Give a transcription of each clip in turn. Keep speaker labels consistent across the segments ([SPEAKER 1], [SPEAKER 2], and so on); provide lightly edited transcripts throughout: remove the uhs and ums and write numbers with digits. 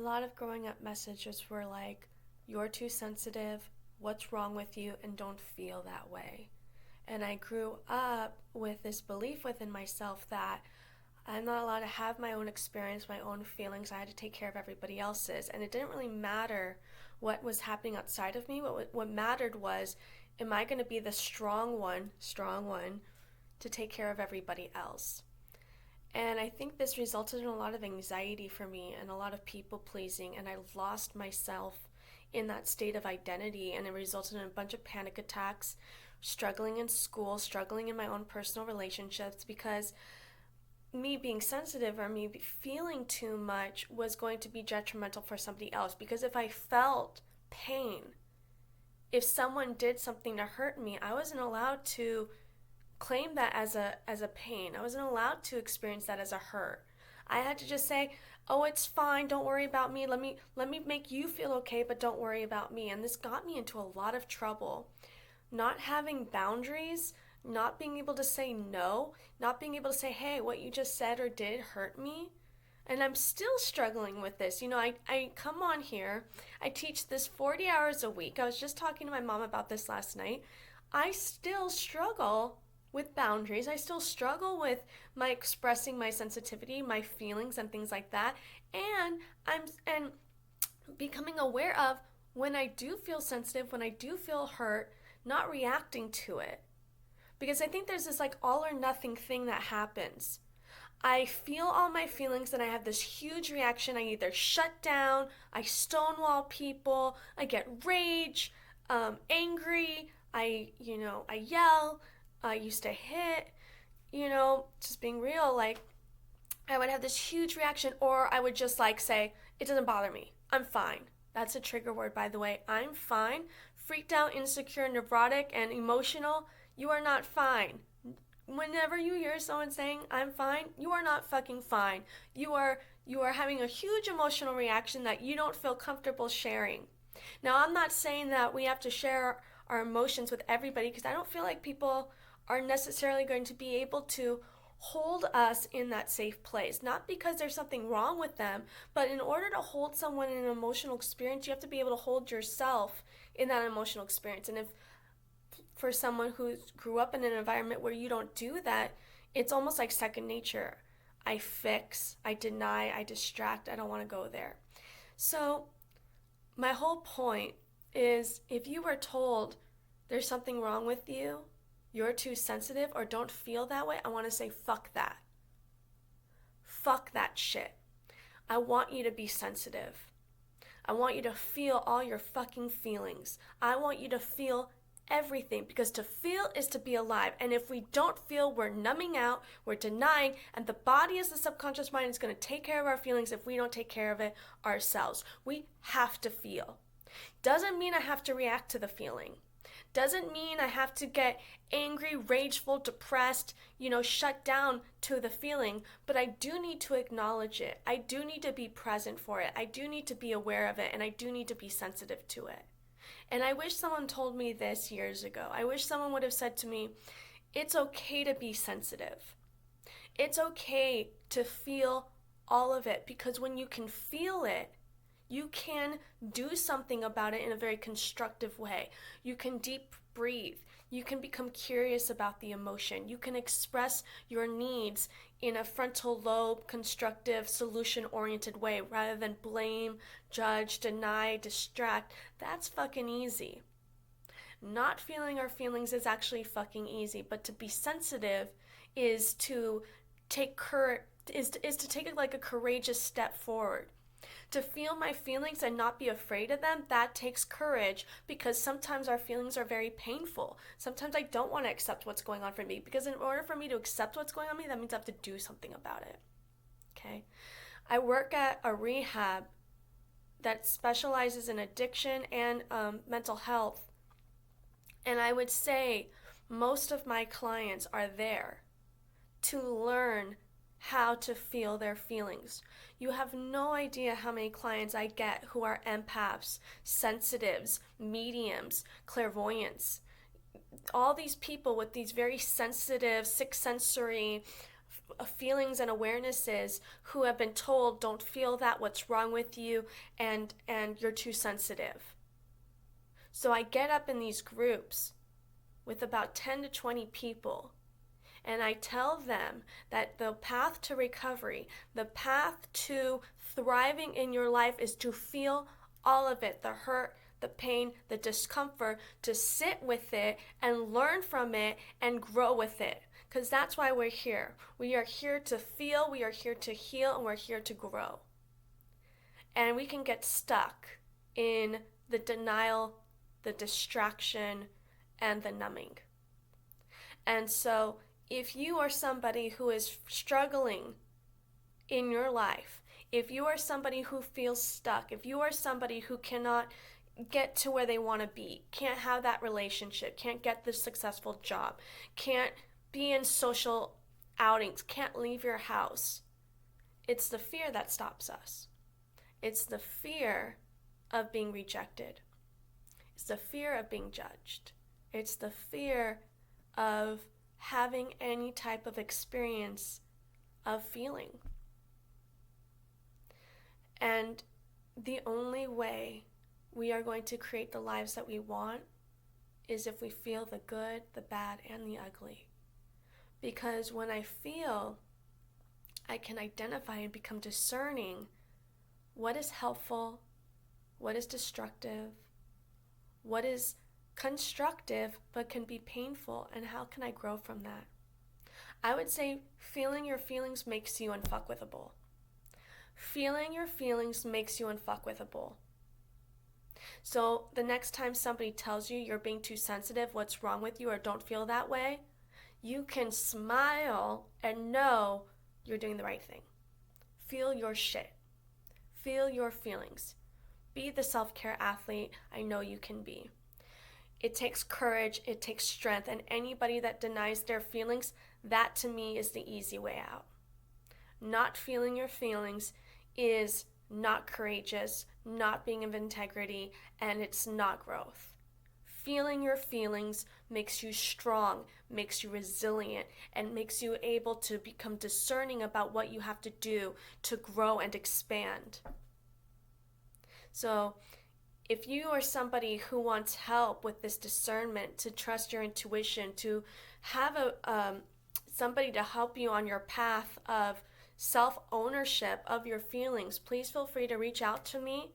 [SPEAKER 1] lot of growing up messages were like, you're too sensitive, what's wrong with you, and don't feel that way. And I grew up with this belief within myself that I'm not allowed to have my own experience, my own feelings. I had to take care of everybody else's. And it didn't really matter what was happening outside of me. What mattered was, am I going to be the strong one, to take care of everybody else? And I think this resulted in a lot of anxiety for me and a lot of people pleasing, and I lost myself in that state of identity, and it resulted in a bunch of panic attacks, struggling in school, struggling in my own personal relationships because me being sensitive or me feeling too much was going to be detrimental for somebody else. Because if I felt pain, if someone did something to hurt me, I wasn't allowed to claim that as a pain. I wasn't allowed to experience that as a hurt. I had to just say, "Oh, it's fine. Don't worry about me. Let me make you feel okay, but don't worry about me." And this got me into a lot of trouble. Not having boundaries, not being able to say no, not being able to say, "Hey, what you just said or did hurt me." And I'm still struggling with this. I come on here, I teach this 40 hours a week. I was just talking to my mom about this last night. I still struggle with boundaries. I still struggle with my expressing my sensitivity, my feelings and things like that. And becoming aware of when I do feel sensitive, when I do feel hurt, not reacting to it. Because I think there's this like all or nothing thing that happens. I feel all my feelings and I have this huge reaction. I either shut down, I stonewall people, I get rage, angry, I yell, I used to hit, just being real, like I would have this huge reaction, or I would just like say, it doesn't bother me. I'm fine. That's a trigger word, by the way. I'm fine. Freaked out, insecure, neurotic, and emotional. You are not fine. Whenever you hear someone saying I'm fine, you are not fucking fine. You are having a huge emotional reaction that you don't feel comfortable sharing. Now, I'm not saying that we have to share our emotions with everybody because I don't feel like people are necessarily going to be able to hold us in that safe place. Not because there's something wrong with them, but in order to hold someone in an emotional experience, you have to be able to hold yourself in that emotional experience. And if for someone who grew up in an environment where you don't do that, it's almost like second nature. I fix, I deny, I distract, I don't want to go there. So, my whole point is if you were told there's something wrong with you, you're too sensitive, or don't feel that way, I want to say fuck that. Fuck that shit. I want you to be sensitive. I want you to feel all your fucking feelings. I want you to feel everything, because to feel is to be alive. And if we don't feel, we're numbing out, we're denying, and the body, as the subconscious mind, is going to take care of our feelings if we don't take care of it ourselves. We have to feel. Doesn't mean I have to react to the feeling. Doesn't mean I have to get angry, rageful, depressed, shut down to the feeling, but I do need to acknowledge it. I do need to be present for it. I do need to be aware of it, and I do need to be sensitive to it. And I wish someone told me this years ago. I wish someone would have said to me, it's okay to be sensitive. It's okay to feel all of it, because when you can feel it, you can do something about it in a very constructive way. You can deep breathe. You can become curious about the emotion. You can express your needs in a frontal lobe, constructive, solution-oriented way rather than blame, judge, deny, distract. That's fucking easy. Not feeling our feelings is actually fucking easy, but to be sensitive is to take is to take like a courageous step forward. To feel my feelings and not be afraid of them, that takes courage, because sometimes our feelings are very painful. Sometimes I don't want to accept what's going on for me, because in order for me to accept what's going on with me, that means I have to do something about it. Okay? I work at a rehab that specializes in addiction and mental health, and I would say most of my clients are there to learn how to feel their feelings. You have no idea how many clients I get who are empaths, sensitives, mediums, clairvoyants. All these people with these very sensitive, sixth sensory feelings and awarenesses who have been told don't feel that, what's wrong with you, and you're too sensitive. So I get up in these groups with about 10 to 20 people, and I tell them that the path to recovery, the path to thriving in your life is to feel all of it, the hurt, the pain, the discomfort, to sit with it and learn from it and grow with it. Because that's why we're here. We are here to feel, we are here to heal, and we're here to grow. And we can get stuck in the denial, the distraction, and the numbing. And so if you are somebody who is struggling in your life, if you are somebody who feels stuck, if you are somebody who cannot get to where they want to be, can't have that relationship, can't get the successful job, can't be in social outings, can't leave your house, it's the fear that stops us. It's the fear of being rejected. It's the fear of being judged. It's the fear of having any type of experience of feeling. And the only way we are going to create the lives that we want is if we feel the good, the bad, and the ugly. Because when I feel, I can identify and become discerning what is helpful, what is destructive, what is constructive but can be painful, and how can I grow from that. I would say feeling your feelings makes you unfuckwithable. Feeling your feelings makes you unfuckwithable. So the next time somebody tells you you're being too sensitive, what's wrong with you, or don't feel that way, you can smile and know you're doing the right thing. Feel your shit. Feel your feelings. Be the self-care athlete I know you can be. It takes courage, it takes strength, and anybody that denies their feelings, that to me is the easy way out. Not feeling your feelings is not courageous, not being of integrity, and it's not growth. Feeling your feelings makes you strong, makes you resilient, and makes you able to become discerning about what you have to do to grow and expand. So if you are somebody who wants help with this discernment, to trust your intuition, to have somebody to help you on your path of self-ownership of your feelings, please feel free to reach out to me.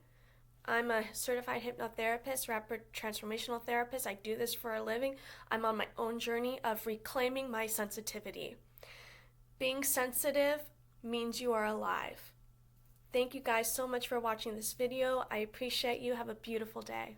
[SPEAKER 1] I'm a certified hypnotherapist, rapid transformational therapist. I do this for a living. I'm on my own journey of reclaiming my sensitivity. Being sensitive means you are alive. Thank you guys so much for watching this video. I appreciate you. Have a beautiful day.